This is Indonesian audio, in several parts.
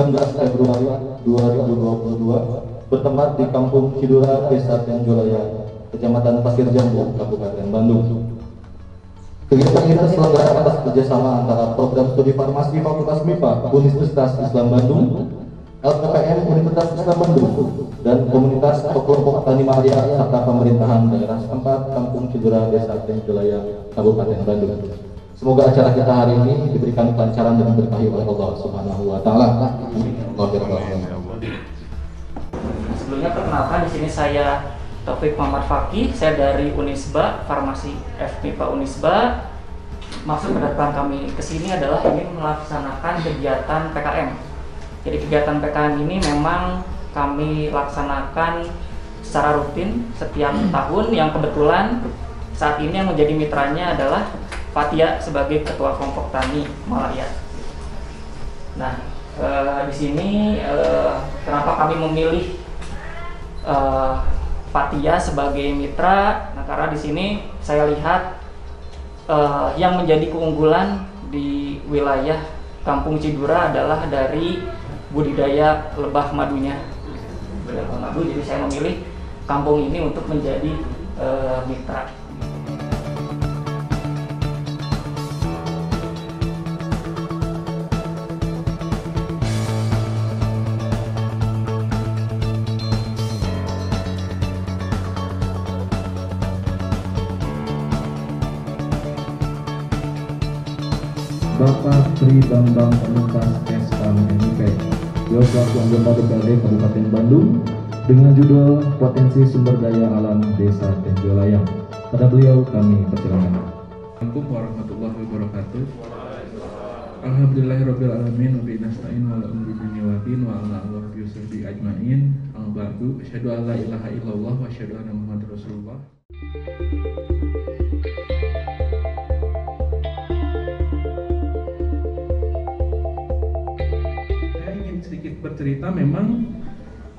19 Februari 2022 bertempat di Kampung Cidura, Desa Tenjolaya, Kecamatan Pasir Jambu, Kabupaten Bandung. Kegiatan ini terselenggara atas kerjasama antara Program Studi Farmasi Fakultas MIPA Universitas Islam Bandung, LPPN Universitas Islam Bandung, dan komunitas atau kelompok tani Maria serta pemerintahan daerah setempat Kampung Cidura, Desa Tenjolaya, Kabupaten Bandung. Semoga acara kita hari ini diberikan kelancaran dan berkahi oleh Allah Subhanahu wa taala. Sebelumnya perkenalkan, di sini saya Taufik Muhammad Fakih, saya dari Unisba, Farmasi FMIPA Unisba. Maksud kedatangan kami ke sini adalah ingin melaksanakan kegiatan PKM. Jadi kegiatan PKM ini memang kami laksanakan secara rutin setiap tahun, yang kebetulan saat ini yang menjadi mitranya adalah Fatia sebagai Ketua Kelompok Tani Malaya. Nah, di sini kenapa kami memilih Fatia sebagai mitra? Nah, karena di sini saya lihat yang menjadi keunggulan di wilayah Kampung Cidura adalah dari budidaya lebah madunya. Lebah madu, jadi saya memilih kampung ini untuk menjadi mitra. Bapak Tri Bambang Pamungkas SKM MIP, beliau selaku anggota DPRD Kabupaten Bandung dengan judul Potensi Sumber Daya Alam Desa Tenjolaya. Pada beliau kami persilakan. Assalamualaikum warahmatullahi wabarakatuh. Alhamdulillahirabbil alamin wa bihi nasta'in wa ala umri dunya wa ala alihi washabihi ajmain. Amma ba'du, asyhadu an la ilaha illallah wa asyhadu anna muhammadar rasulullah. Sedikit bercerita, memang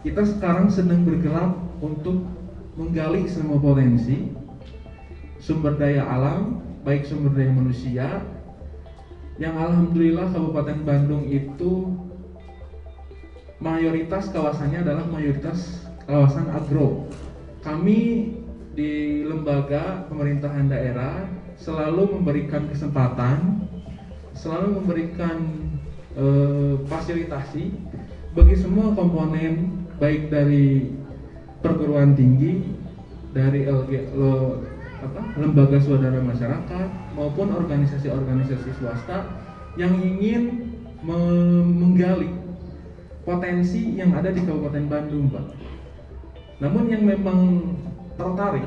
kita sekarang sedang bergerak untuk menggali semua potensi sumber daya alam, baik sumber daya manusia, yang alhamdulillah Kabupaten Bandung itu mayoritas kawasannya adalah mayoritas kawasan agro. Kami di lembaga pemerintahan daerah selalu memberikan kesempatan, selalu memberikan fasilitasi bagi semua komponen, baik dari perguruan tinggi, dari lembaga swadaya masyarakat maupun organisasi-organisasi swasta yang ingin menggali potensi yang ada di Kabupaten Bandung, Pak. Namun yang memang tertarik,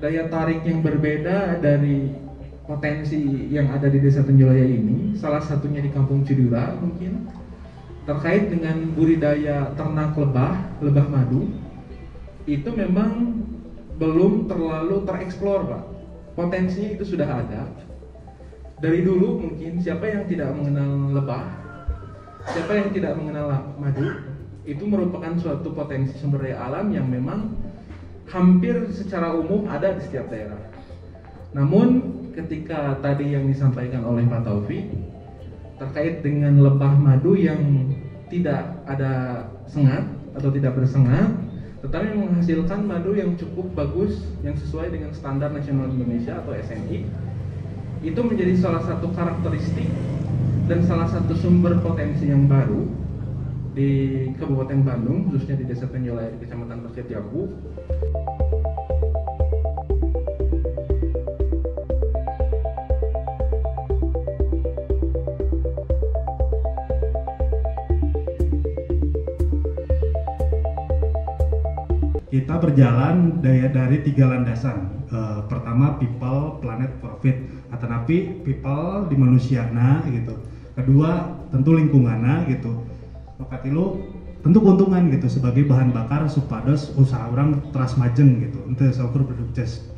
daya tarik yang berbeda dari potensi yang ada di Desa Tenjolaya ini, salah satunya di Kampung Cidura mungkin terkait dengan budidaya ternak lebah madu, itu memang belum terlalu tereksplor, Pak. Potensinya itu sudah ada dari dulu. Mungkin siapa yang tidak mengenal lebah, siapa yang tidak mengenal madu, itu merupakan suatu potensi sumber daya alam yang memang hampir secara umum ada di setiap daerah. Namun ketika tadi yang disampaikan oleh Pak Taufik terkait dengan lebah madu yang tidak ada sengat atau tidak bersengat, tetapi menghasilkan madu yang cukup bagus, yang sesuai dengan standar nasional Indonesia atau SNI, itu menjadi salah satu karakteristik dan salah satu sumber potensi yang baru di Kabupaten Bandung, khususnya di Desa Tenjolaya di Kecamatan Pasir Jambu. Kita berjalan dari 3 landasan. Pertama, people, planet, profit. Atau napi people di manusiana gitu. Kedua, tentu lingkunganna gitu. Maka tilu tentu keuntungan gitu sebagai bahan bakar supados usaha orang teras majeng gitu. Untuk saukur produkses.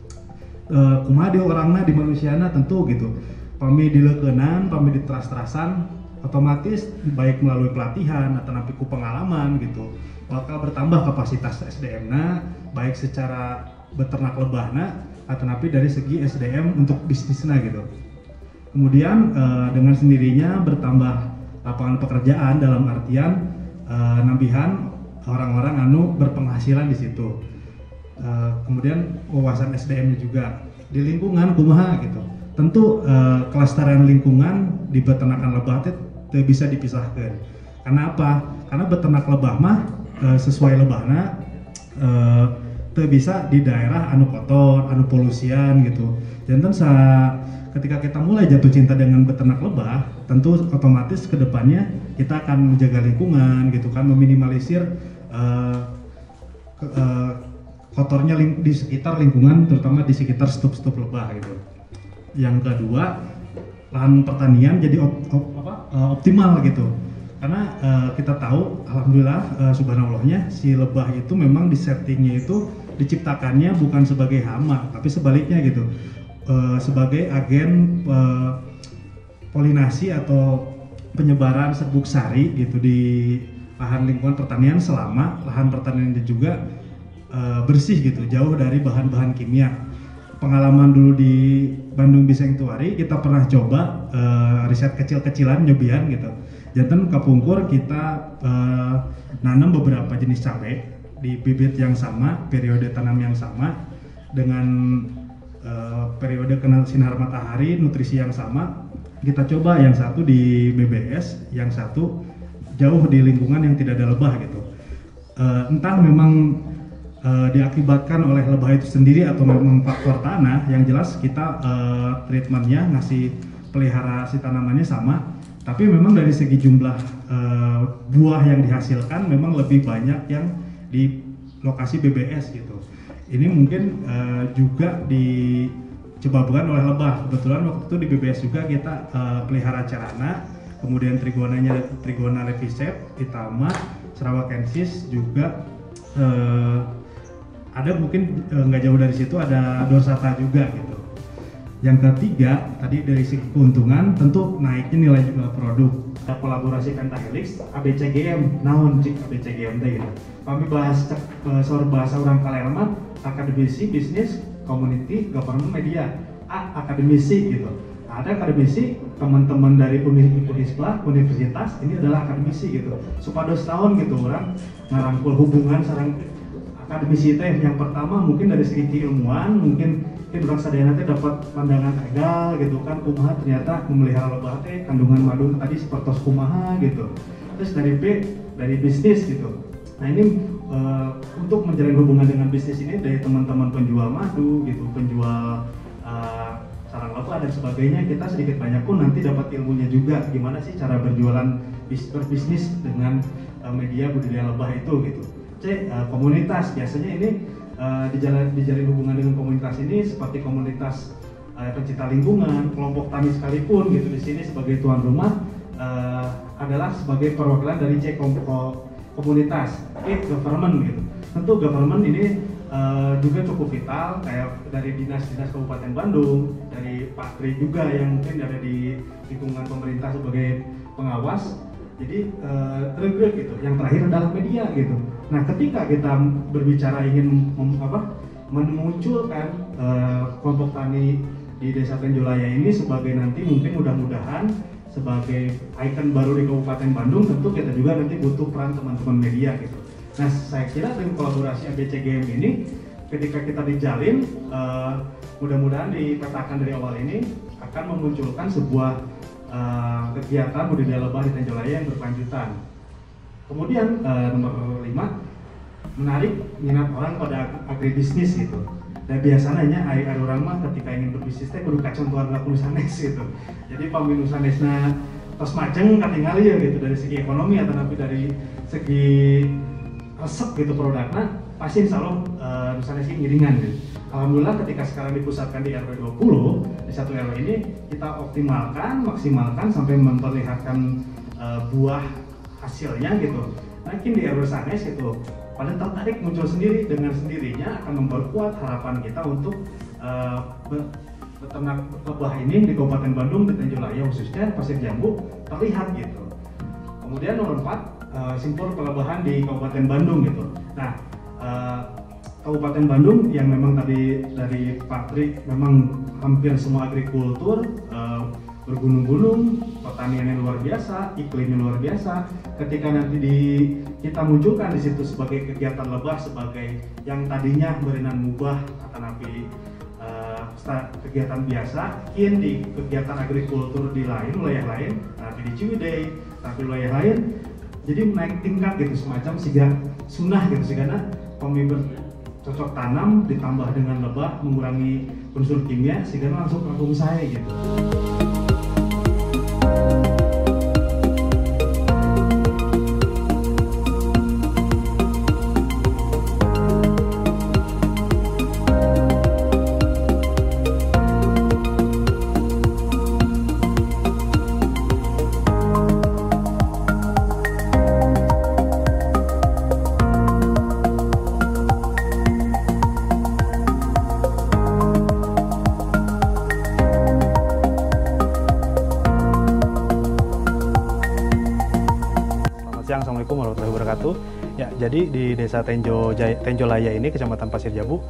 Kumaha di orangna di manusiana tentu gitu. Pami dileukeunnan, pami diteras-terasan, otomatis baik melalui pelatihan atau napi ku pengalaman gitu bakal bertambah kapasitas SDM-na, baik secara beternak lebahna atau napi dari segi SDM untuk bisnisnya gitu. Kemudian dengan sendirinya bertambah lapangan pekerjaan dalam artian nambihan orang-orang anu berpenghasilan di situ. Kemudian wawasan SDM-nya juga di lingkungan kumaha gitu. Tentu kelestarian lingkungan di peternakan lebah itu bisa dipisahkan. Karena apa? Karena beternak lebah mah sesuai lebahna bisa di daerah anu kotor, anu polusian gitu. Jantan ketika kita mulai jatuh cinta dengan beternak lebah, tentu otomatis kedepannya kita akan menjaga lingkungan gitu kan, meminimalisir kotornya di sekitar lingkungan, terutama di sekitar stup-stup lebah gitu. Yang kedua, lahan pertanian jadi optimal gitu. Karena kita tahu, alhamdulillah subhanallahnya si lebah itu memang di settingnya itu diciptakannya bukan sebagai hama, tapi sebaliknya gitu, sebagai agen polinasi atau penyebaran serbuk sari gitu di lahan lingkungan pertanian, selama lahan pertanian juga bersih gitu, jauh dari bahan-bahan kimia. Pengalaman dulu di Bandung Bisengtuari, kita pernah coba riset kecil-kecilan nyobian gitu. Jantan kapungkur kita nanam beberapa jenis cabai di bibit yang sama, periode tanam yang sama, dengan periode kena sinar matahari, nutrisi yang sama. Kita coba yang satu di BBS, yang satu jauh di lingkungan yang tidak ada lebah gitu. Entah memang diakibatkan oleh lebah itu sendiri atau memang faktor tanah, yang jelas kita treatmentnya ngasih pelihara si tanamannya sama, tapi memang dari segi jumlah buah yang dihasilkan memang lebih banyak yang di lokasi BBS gitu. Ini mungkin juga disebabkan oleh lebah. Kebetulan waktu itu di BBS juga kita pelihara cerana, kemudian Trigona levisep, Itama, Sarawakensis juga ada mungkin nggak jauh dari situ ada dorsata juga gitu. Yang ketiga, tadi dari segi keuntungan tentu naiknya nilai jual produk. Kita kolaborasi Pentahelix, ABCGM, naon cik ABCGM teh gitu. Kami bahas bahasa orang Kalermat, akademisi, bisnis, community, government, media. Akademisi gitu. Ada akademisi, teman-teman dari Unisba, universitas, ini adalah akademisi gitu. Supados tahun gitu orang ngarangkul hubungan sareng akademisi teh. Yang pertama mungkin dari segi keilmuan, mungkin orang sadayana teh dapat pandangan egal gitu kan, kumaha ternyata memelihara lebah teh kandungan madu tadi seperti kumaha gitu. Terus dari bisnis gitu. Nah ini untuk menjalin hubungan dengan bisnis ini dari teman-teman penjual madu gitu, penjual sarang lebah dan sebagainya, kita sedikit banyak pun nanti dapat ilmunya juga gimana sih cara berjualan berbisnis dengan media budidaya lebah itu gitu. Komunitas biasanya ini dijalin hubungan dengan komunitas ini seperti komunitas pencinta lingkungan, kelompok tani sekalipun gitu, di sini sebagai tuan rumah adalah sebagai perwakilan dari komunitas, government gitu. Tentu government ini juga cukup vital, kayak dari dinas-dinas Kabupaten Bandung, dari Pak Tri juga yang mungkin ada di lingkungan pemerintah sebagai pengawas. Jadi tergerak gitu. Yang terakhir adalah media gitu. Nah, ketika kita berbicara ingin memunculkan kelompok tani di Desa Tenjolaya ini sebagai nanti mungkin mudah-mudahan sebagai ikon baru di Kabupaten Bandung, tentu kita juga nanti butuh peran teman-teman media gitu. Nah, saya kira dengan kolaborasi ABCGM ini, ketika kita dijalin, mudah-mudahan dipetakan dari awal ini akan memunculkan sebuah kegiatan budidaya lebah di Tenjolaya yang berkelanjutan. Kemudian nomor 5, menarik minat orang pada agribisnis gitu. Dan biasanya ada orang mah ketika ingin berbisnis teh kudu kacontohan laku sanes gitu. Jadi paminu sanesna tos majeng katingali ya gitu dari segi ekonomi atau tapi dari segi resep gitu produknya pasti insya Allah sanes ngiringan gitu. Alhamdulillah ketika sekarang dipusatkan di RW 20 di satu RW ini kita optimalkan, maksimalkan sampai memperlihatkan buah hasilnya gitu. Mungkin di RW sanes gitu pada tertarik muncul sendiri, dengan sendirinya akan memperkuat harapan kita untuk beternak lebah ini di Kabupaten Bandung, di Tenjolaya khususnya Pasir Jambu terlihat gitu. Kemudian nomor 4, simpul pelebahan di Kabupaten Bandung gitu. Nah, Kabupaten Bandung yang memang tadi dari Pak Tri memang hampir semua agrikultur, bergunung-gunung, pertaniannya luar biasa, iklimnya luar biasa. Ketika nanti kita munculkan di situ sebagai kegiatan lebah, sebagai yang tadinya berenang mubah atau napi kegiatan biasa, kian di kegiatan agrikultur di wilayah lain, tapi di Ciwidey, tapi wilayah lain, jadi naik tingkat gitu semacam sehingga sunnah gitu, sehingga kami bercocok tanam ditambah dengan lebah mengurangi unsur kimia sehingga langsung kampung saya gitu. Assalamualaikum warahmatullahi wabarakatuh. Ya, jadi di Desa Tenjolaya ini, Kecamatan Pasir Jambu,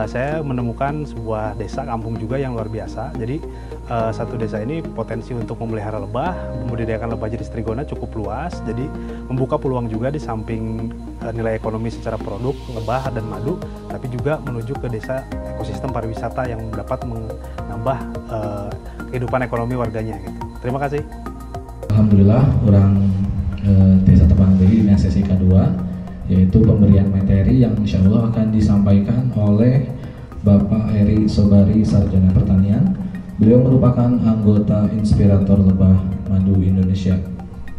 saya menemukan sebuah desa kampung juga yang luar biasa. Jadi satu desa ini potensi untuk memelihara lebah, membudidayakan lebah jenis trigona cukup luas. Jadi membuka peluang juga di samping nilai ekonomi secara produk lebah dan madu, tapi juga menuju ke desa ekosistem pariwisata yang dapat menambah kehidupan ekonomi warganya. Gitu. Terima kasih. Alhamdulillah, orang Desa Tepang Dehi dengan sesi kedua, yaitu pemberian materi yang insya Allah akan disampaikan oleh Bapak Eri Sobari, Sarjana Pertanian. Beliau merupakan anggota inspirator lebah madu Indonesia.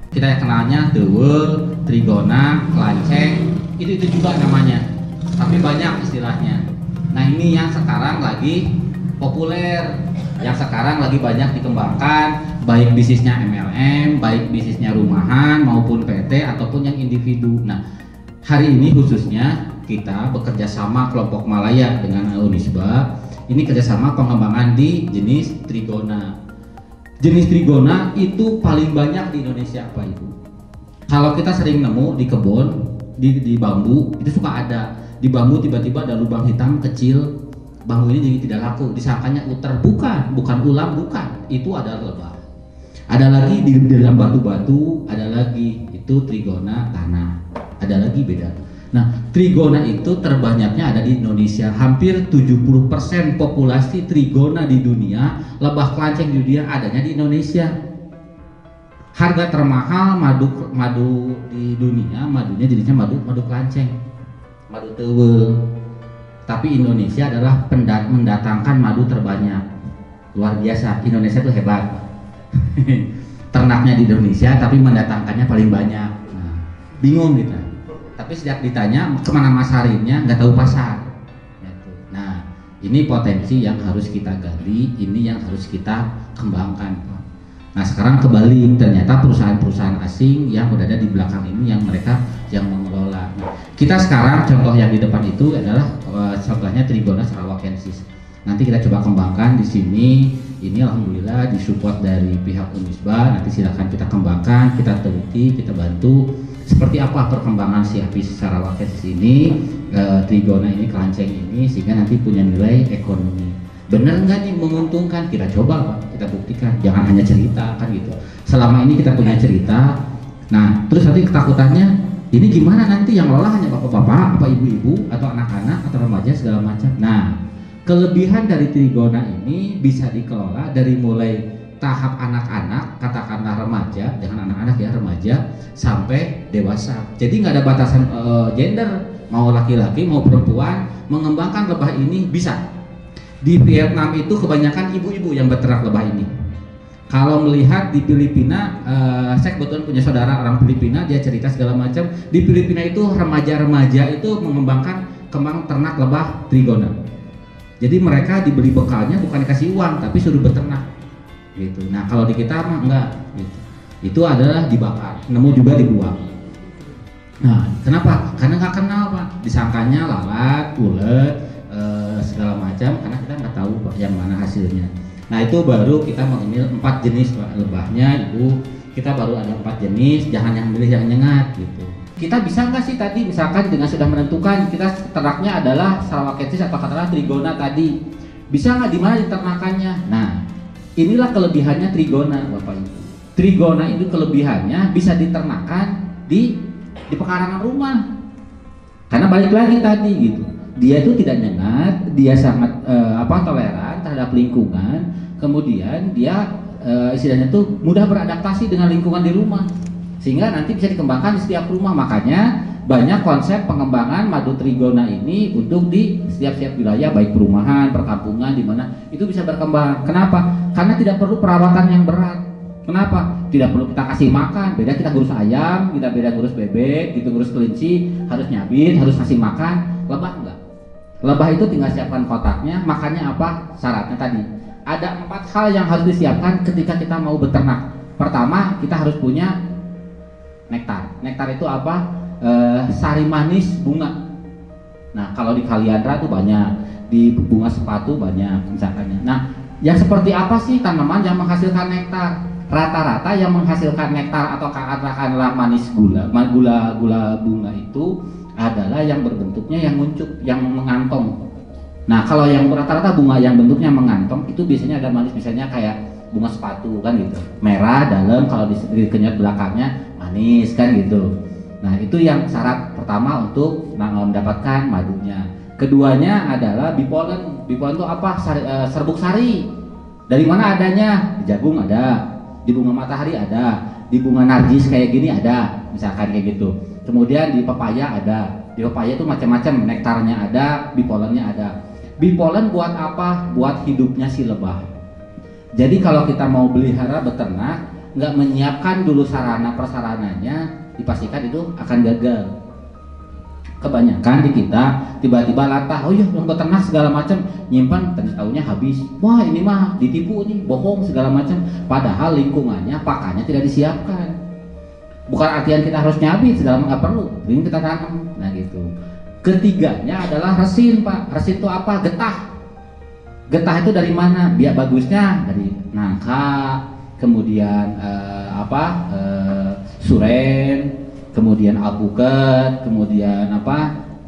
Kita kenalnya Dewel, Trigona, Klanceng, itu juga namanya, tapi banyak istilahnya. Nah ini yang sekarang lagi populer, yang sekarang lagi banyak dikembangkan, baik bisnisnya MLM, baik bisnisnya rumahan maupun PT ataupun yang individu. Nah, hari ini khususnya kita bekerja sama kelompok Malaya dengan Unisba. Ini kerjasama pengembangan di jenis Trigona. Jenis Trigona itu paling banyak di Indonesia, Pak Ibu. Kalau kita sering nemu di kebun, di bambu, itu suka ada. Di bambu tiba-tiba ada lubang hitam kecil. Bambu ini jadi tidak laku, disangkanya uter, bukan ulam, bukan, itu adalah lebah. Ada lagi di dalam batu-batu, ada lagi itu Trigona tanah, ada lagi beda. Nah, Trigona itu terbanyaknya ada di Indonesia, hampir 70% populasi Trigona di dunia, lebah klanceng di dunia adanya di Indonesia. Harga termahal madu di dunia, madunya jenisnya madu klanceng, madu tewel. Tapi Indonesia adalah mendatangkan madu terbanyak, luar biasa. Indonesia itu hebat. Ternaknya di Indonesia, tapi mendatangkannya paling banyak. Nah, bingung kita. Tapi sejak ditanya kemana masarinnya, nggak tahu pasar. Nah, ini potensi yang harus kita gali, ini yang harus kita kembangkan. Nah, sekarang kembali, ternyata perusahaan-perusahaan asing yang berada di belakang ini yang mereka yang mengelola. Kita sekarang contoh yang di depan itu adalah contohnya Trigona sarawakensis. Nanti kita coba kembangkan di sini. Ini alhamdulillah disupport dari pihak Unisba. Nanti silakan kita kembangkan, kita teliti, kita bantu seperti apa perkembangan si Apis sarawakensis ini, Trigona ini, klanceng ini, sehingga nanti punya nilai ekonomi. Benar nggak nih menguntungkan? Kita coba, Pak, kita buktikan. Jangan hanya cerita kan gitu. Selama ini kita punya cerita. Nah, terus nanti ketakutannya ini gimana nanti yang lola hanya bapak-bapak, apa ibu-ibu, atau anak-anak, atau remaja segala macam. Nah, kelebihan dari Trigona ini bisa dikelola dari mulai tahap anak-anak, katakanlah remaja, jangan anak-anak ya, remaja sampai dewasa. Jadi nggak ada batasan gender, mau laki-laki mau perempuan, mengembangkan lebah ini bisa. Di Vietnam itu kebanyakan ibu-ibu yang beternak lebah ini. Kalau melihat di Filipina, saya kebetulan punya saudara orang Filipina, dia cerita segala macam. Di Filipina itu remaja-remaja itu mengembangkan kembang ternak lebah Trigona. Jadi mereka dibeli bekalnya bukan dikasih uang, tapi suruh beternak. Gitu. Nah kalau di kita mah enggak. Gitu. Itu adalah dibakar, nemu juga dibuang. Nah kenapa? Karena nggak kenal, Pak. Disangkanya lalat, ulet, segala macam, karena kita nggak tahu yang mana hasilnya. Nah itu baru kita mengambil 4 jenis lebahnya, Ibu. Kita baru ada 4 jenis, jangan yang milih yang nyengat gitu. Kita bisa nggak sih tadi misalkan dengan sudah menentukan kita ternaknya adalah sarawakensis atau katakanlah Trigona tadi, bisa nggak di mana diternakannya? Nah Inilah kelebihannya trigona, Bapak Ibu. Trigona itu kelebihannya bisa diternakan di pekarangan rumah. Karena balik lagi tadi gitu, dia itu tidak nyengat, dia sangat toleran terhadap lingkungan, kemudian dia istilahnya tuh mudah beradaptasi dengan lingkungan di rumah, sehingga nanti bisa dikembangkan di setiap rumah. Makanya banyak konsep pengembangan madu trigona ini untuk di setiap wilayah, baik perumahan, perkampungan, di mana itu bisa berkembang. Kenapa? Karena tidak perlu perawatan yang berat. Kenapa? Tidak perlu kita kasih makan. Beda kita ngurus ayam, kita beda ngurus bebek, gitu ngurus kelinci, harus nyabit, harus kasih makan. Lebah enggak? Lebah itu tinggal siapkan kotaknya, makannya apa? Syaratnya tadi. Ada 4 hal yang harus disiapkan ketika kita mau beternak. Pertama, kita harus punya nektar. Nektar itu apa? Sari manis bunga. Nah, kalau di Kaliandra tuh banyak, di bunga sepatu banyak misalkannya. Nah, yang seperti apa sih tanaman yang menghasilkan nektar? Rata-rata yang menghasilkan nektar atau katakanlah manis gula bunga itu adalah yang berbentuknya yang nguncup, yang mengantong. Nah, kalau yang rata-rata bunga yang bentuknya mengantong itu biasanya ada manis, misalnya kayak bunga sepatu kan gitu, merah dalam, kalau dikenyot belakangnya manis kan gitu. Nah, itu yang syarat pertama untuk mendapatkan madunya. Keduanya adalah bipolen. Bipolen itu apa? Serbuk sari. Dari mana adanya? Di jagung ada, di bunga matahari ada, di bunga narjis kayak gini ada, misalkan kayak gitu. Kemudian di pepaya ada. Di pepaya itu macam-macam, nektarnya ada, bipolennya ada. Bipolen buat apa? Buat hidupnya si lebah. Jadi kalau kita mau pelihara beternak, nggak menyiapkan dulu sarana prasarananya, dipastikan itu akan gagal. Kebanyakan di kita tiba-tiba latah, oh iya yang beternak segala macam, nyimpan tahunya habis. Wah, ini mah ditipu nih, bohong segala macam. Padahal lingkungannya, pakannya tidak disiapkan. Bukan artian kita harus nyabit segala macam, nggak perlu, ini kita tanam. Nah gitu. Ketiganya adalah resin, Pak. Resin itu apa? Getah. Getah itu dari mana? Biar bagusnya dari nangka, kemudian suren, kemudian alpukat, kemudian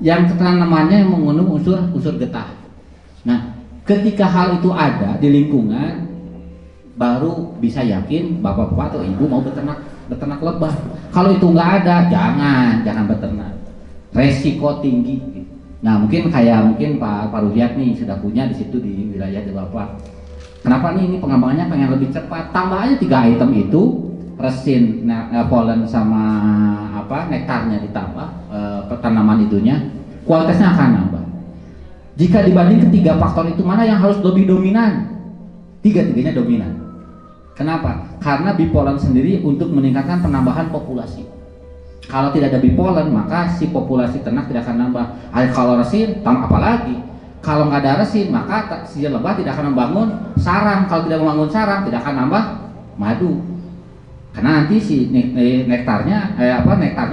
yang tanamannya yang mengandung unsur getah. Nah, ketika hal itu ada di lingkungan, baru bisa yakin bapak-bapak atau ibu mau beternak lebah. Kalau itu nggak ada, jangan beternak. Resiko tinggi. Nah, mungkin Pak Ruhyat nih sudah punya di situ di wilayah di Bapak. Kenapa nih ini pengembangannya pengen lebih cepat? Tambah aja 3 item itu, resin, polen sama nektarnya ditambah, tanaman itunya, kualitasnya akan nambah. Jika dibanding ketiga faktor itu, mana yang harus lebih dominan? Tiga-tiganya dominan. Kenapa? Karena bipolen sendiri untuk meningkatkan penambahan populasi. Kalau tidak ada bipolen, maka si populasi ternak tidak akan nambah. Kalau resin, tambah apa lagi? Kalau nggak ada resin, maka si lebah tidak akan membangun sarang. Kalau tidak membangun sarang, tidak akan nambah madu. Karena nanti si nektarnya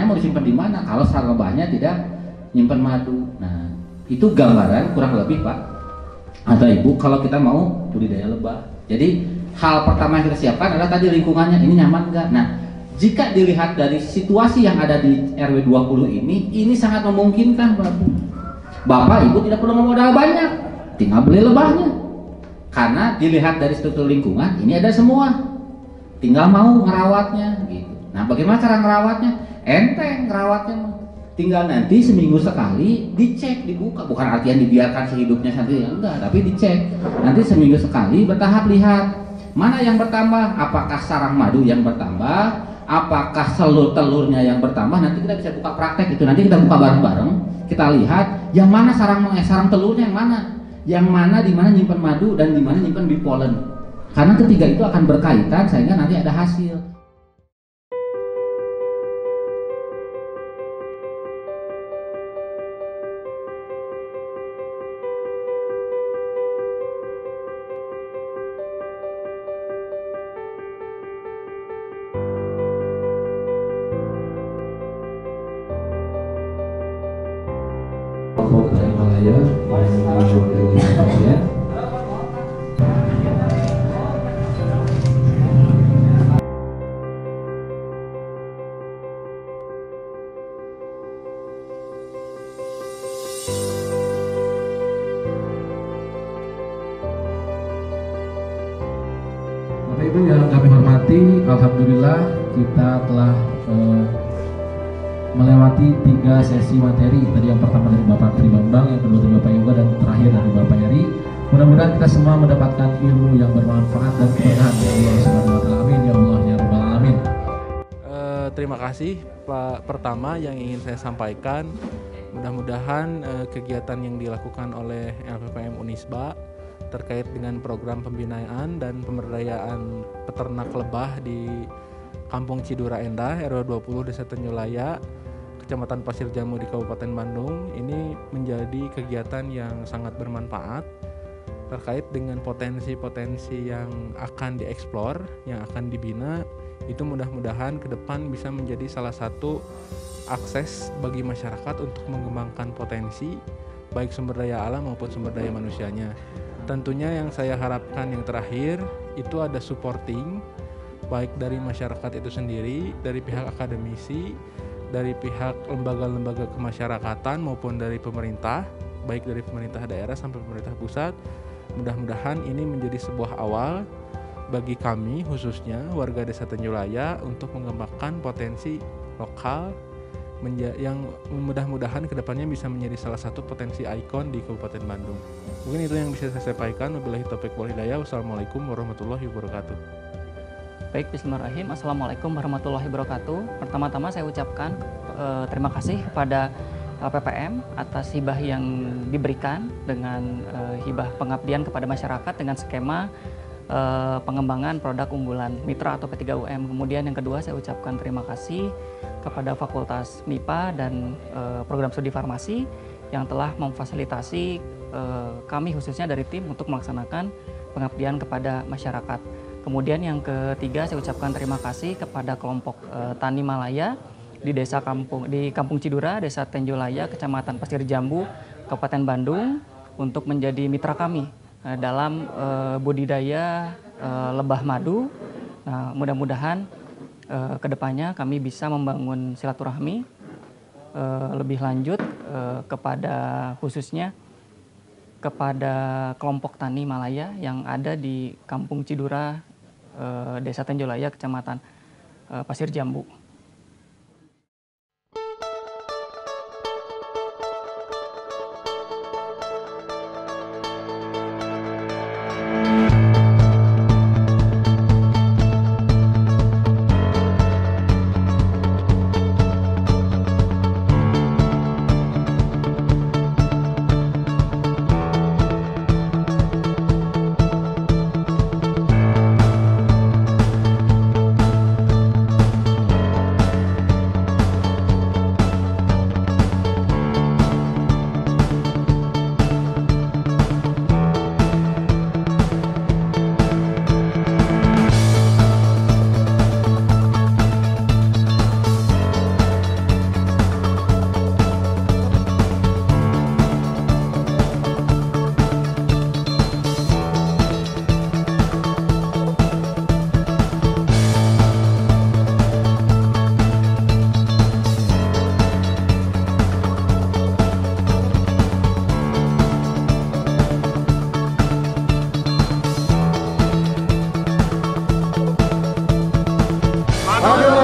mau disimpan di mana? Kalau sarang lebahnya tidak nyimpan madu. Nah, itu gambaran kurang lebih, Pak atau Ibu, kalau kita mau budidaya lebah. Jadi hal pertama yang kita siapkan adalah tadi lingkungannya, ini nyaman nggak? Nah, jika dilihat dari situasi yang ada di RW 20 ini sangat memungkinkan, Bapak Ibu tidak perlu modal banyak, tinggal beli lebahnya. Karena dilihat dari struktur lingkungan, ini ada semua. Tinggal mau ngerawatnya gitu. Nah, bagaimana cara ngerawatnya? Enteng ngerawatnya, tinggal nanti seminggu sekali dicek, dibuka. Bukan artian dibiarkan sehidupnya sendiri, enggak, tapi dicek. Nanti seminggu sekali bertahap lihat mana yang bertambah, apakah sarang madu yang bertambah, apakah telurnya yang bertambah. Nanti kita bisa buka praktek itu, nanti kita buka bareng-bareng, kita lihat yang mana sarang telurnya yang mana di mana nyimpan madu dan di mana nyimpan bipolen. Karena ketiga itu akan berkaitan sehingga nanti ada hasil. Malaya, Malaya. hormati, alhamdulillah kita telah melewati 3 sesi materi. Tadi yang pertama dari Bapak Tri Bambang, yang kedua dari Bapak Yoga, dan terakhir dari Bapak Heri. Mudah-mudahan kita semua mendapatkan ilmu yang bermanfaat dan keberkahan dari Allah Subhanahu wa taala. Amin ya Allah ya rabbal alamin. Terima kasih Pak. Pertama yang ingin saya sampaikan, mudah-mudahan kegiatan yang dilakukan oleh LPPM Unisba terkait dengan program pembinaan dan pemberdayaan peternak lebah di Kampung Cidura Endah, RW 20 Desa Tenjolaya, Kecamatan Pasir Jambu di Kabupaten Bandung, ini menjadi kegiatan yang sangat bermanfaat terkait dengan potensi-potensi yang akan dieksplor, yang akan dibina. Itu mudah-mudahan ke depan bisa menjadi salah satu akses bagi masyarakat untuk mengembangkan potensi baik sumber daya alam maupun sumber daya manusianya. Tentunya yang saya harapkan yang terakhir itu ada supporting baik dari masyarakat itu sendiri, dari pihak akademisi, dari pihak lembaga-lembaga kemasyarakatan maupun dari pemerintah, baik dari pemerintah daerah sampai pemerintah pusat. Mudah-mudahan ini menjadi sebuah awal bagi kami khususnya warga Desa Tenjolaya untuk mengembangkan potensi lokal yang mudah-mudahan kedepannya bisa menjadi salah satu potensi ikon di Kabupaten Bandung. Mungkin itu yang bisa saya sampaikan. Wabillahi taufiq wal hidayah. Wassalamualaikum warahmatullahi wabarakatuh. Baik, bismillahirrahmanirrahim. Assalamualaikum warahmatullahi wabarakatuh. Pertama-tama saya ucapkan terima kasih kepada LPPM atas hibah yang diberikan dengan hibah pengabdian kepada masyarakat dengan skema pengembangan produk unggulan mitra atau P3UM. Kemudian yang kedua, saya ucapkan terima kasih kepada Fakultas MIPA dan program studi farmasi yang telah memfasilitasi kami khususnya dari tim untuk melaksanakan pengabdian kepada masyarakat. Kemudian yang ketiga, saya ucapkan terima kasih kepada kelompok Tani Malaya di Kampung Cidura, Desa Tenjolaya, Kecamatan Pasir Jambu, Kabupaten Bandung untuk menjadi mitra kami dalam budidaya lebah madu. Nah, mudah-mudahan kedepannya kami bisa membangun silaturahmi lebih lanjut kepada khususnya kepada kelompok Tani Malaya yang ada di Kampung Cidura, Desa Tenjolaya, Kecamatan Pasir Jambu. Aduh.